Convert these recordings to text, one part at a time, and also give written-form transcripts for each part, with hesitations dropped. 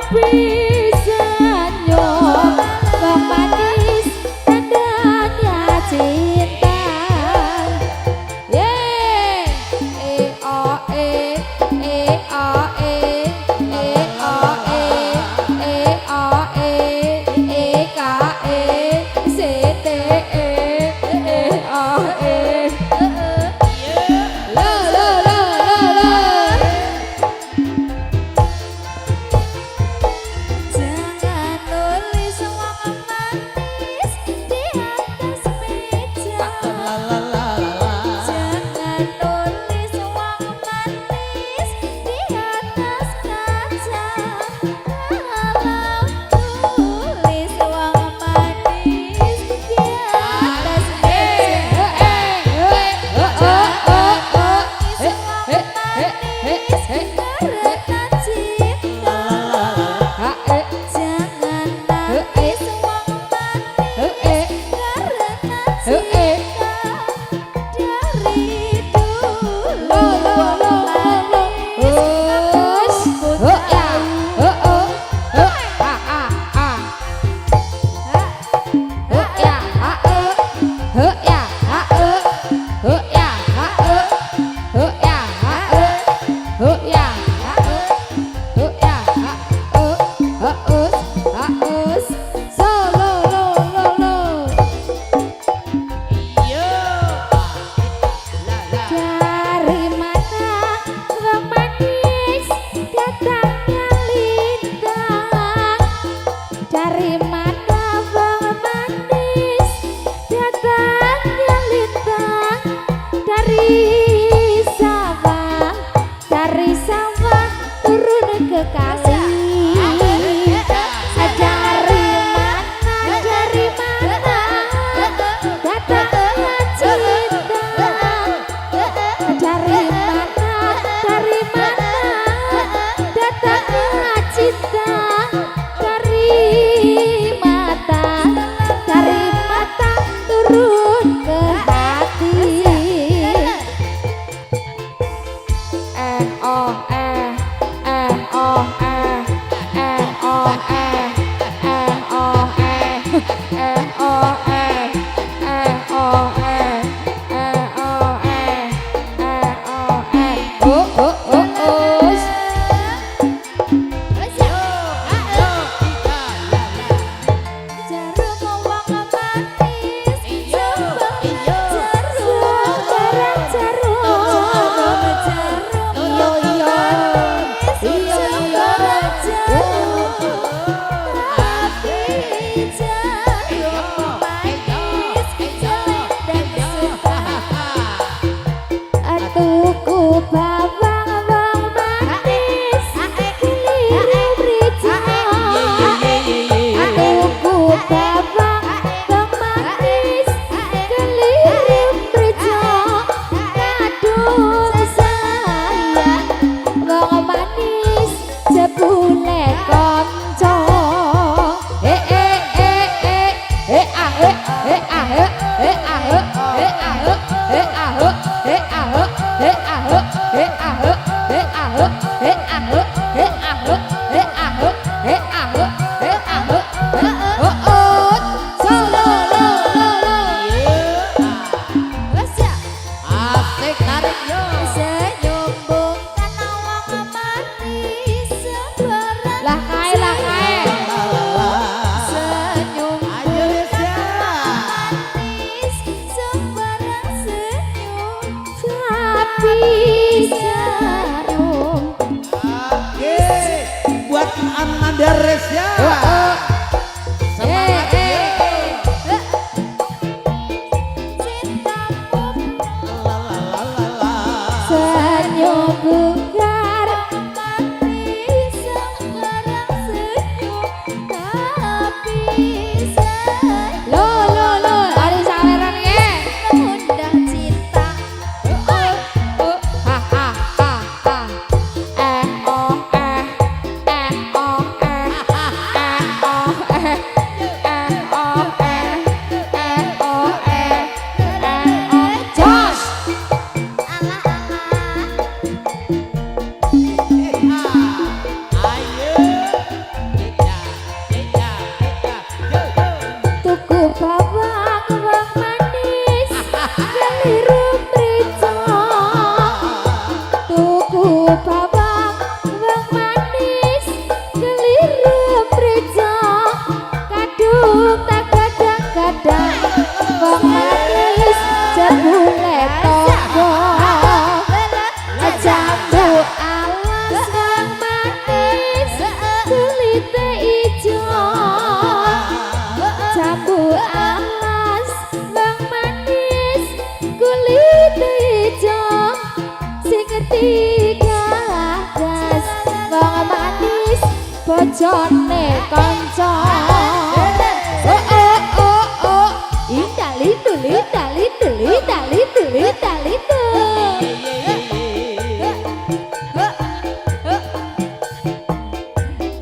Tapi senyum, manis, tanda Buat Ananda Resya. Semangat senyum bukar sembarang senyum tapi lo hari saweran ye undang cinta ha ha ha ha bojone kanca indali tuli tali tuli tali tuli tali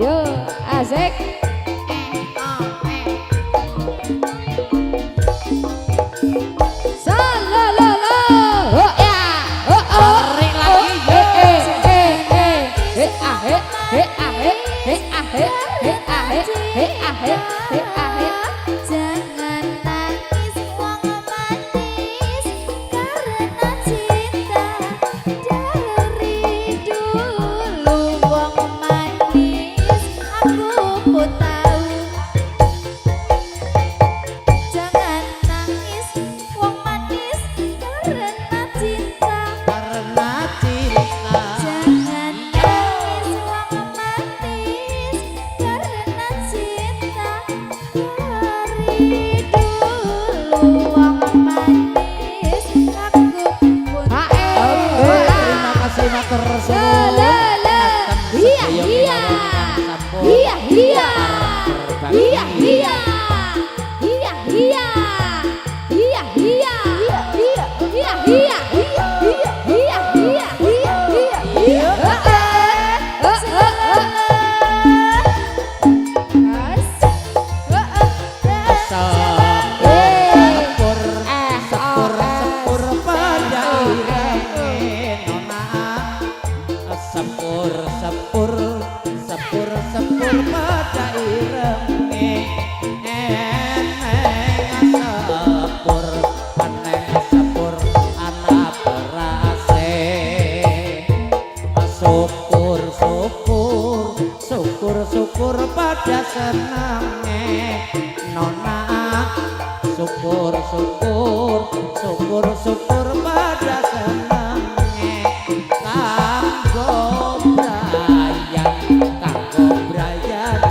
yo asik syukur syukur syukur syukur pada senenge kanggo Brian kanggo Brian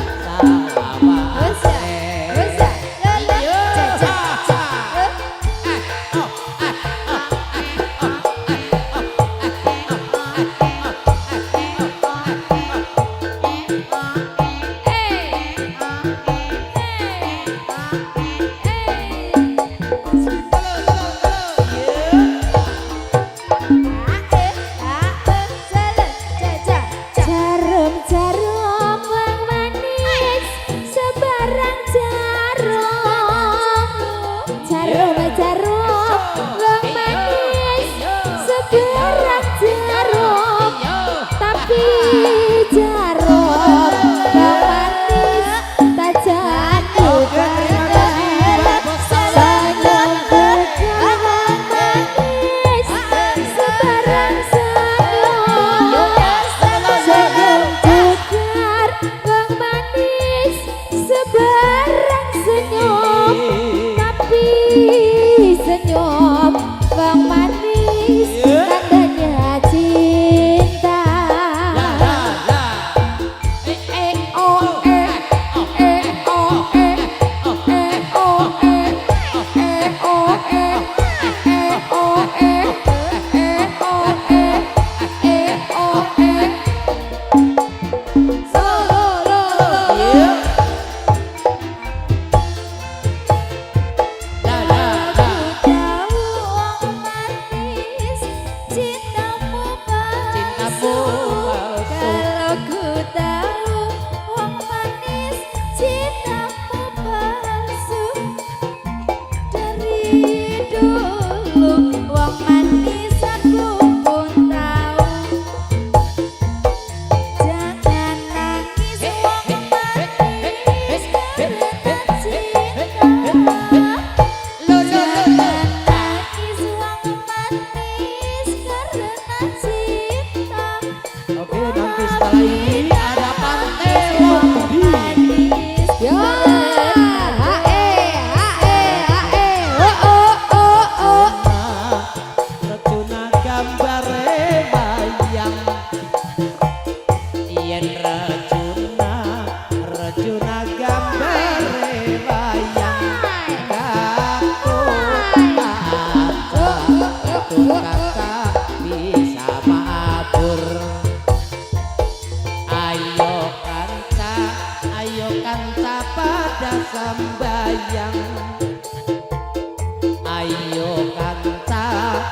sembayang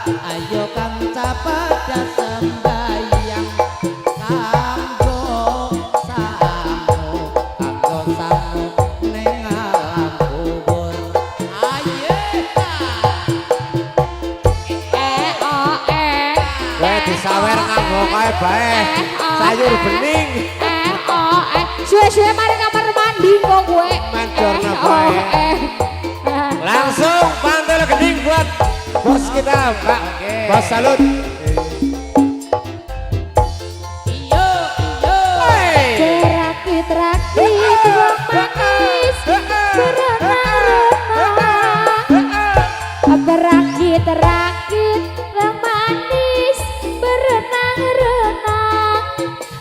ayo kanca pada sembayang kanggo samu ning alam kubur ayo kowe disawer nganggo kae bae sayur bening suwe-suwe mari kamar mandi kok kowe mandorna bae langsung pantel gening buat bos kita Pak Bos Salut. Rakit-rakit wong manis berenang-renang berakit-rakit wong manis berenang-renang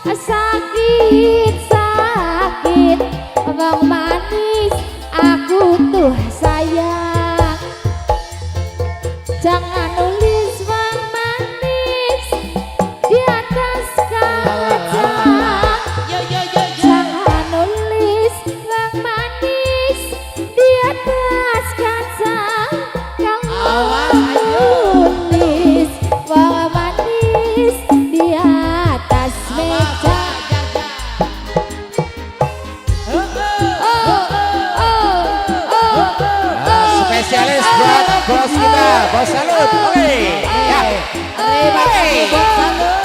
sakit-sakit wong manis aku tuh sayang jangan nulis wong manis di atas kaca jangan nulis wong manis di atas kaca kalau nulis wong manis di atas meja spesialis buat bos kita Bos Salut. Oke ya terima kasih Bos Salut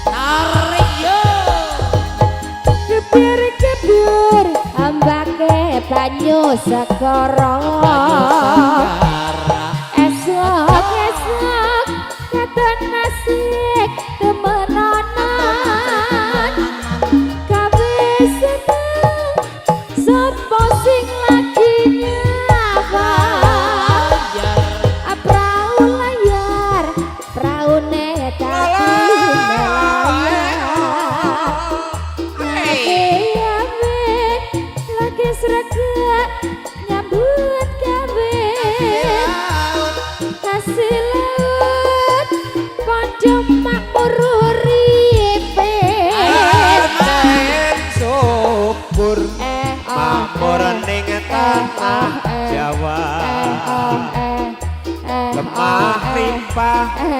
tarik yo kebir-kebir ambake banyu segara esok katon asik temenana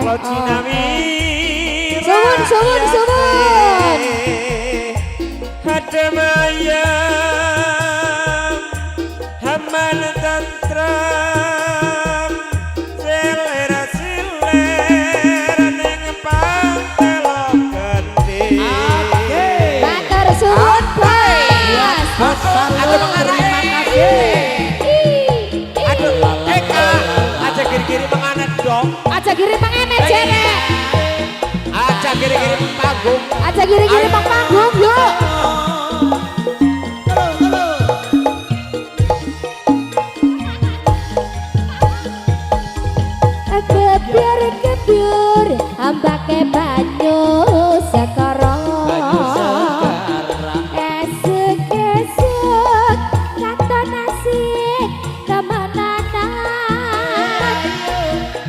lo Cinawi Suwun. Hademayam Haman tantram Selera ning pantelo gede Matur suwun Bos Salud terima kasih. Aduh, Kak, aja giri-giri menganet dong. Aja giri pengenet jere. Aja giri-giri panggung. Aja giri-giri panggung yuk. Kebyur ambake banyu sekara. Banyu segara. Esuk katon asik kemenanan.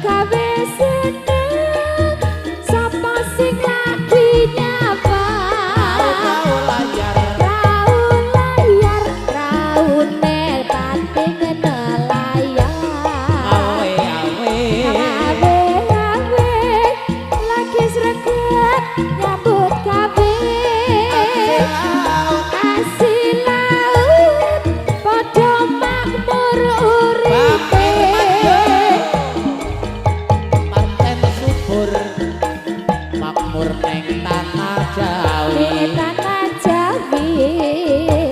Gawe seneng sapa sing lagi nyapa. Tahu layar. Raune pating nelayar. Awe-awe. Awe lagi sregep nyambut gawe. Asih laut padha makmur uripe. Panten subur makmur neng tanah Jawi. Tanah Jawi.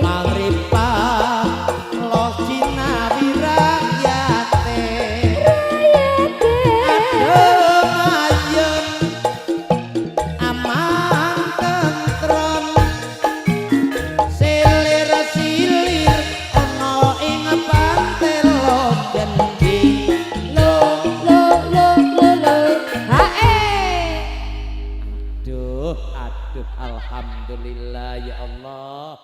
Maripah lo Cinawi rakyate. Ayem aman tentrem silir ana ing pantelo gendi. Lo hae. Aduh, alhamdulillah ya Allah.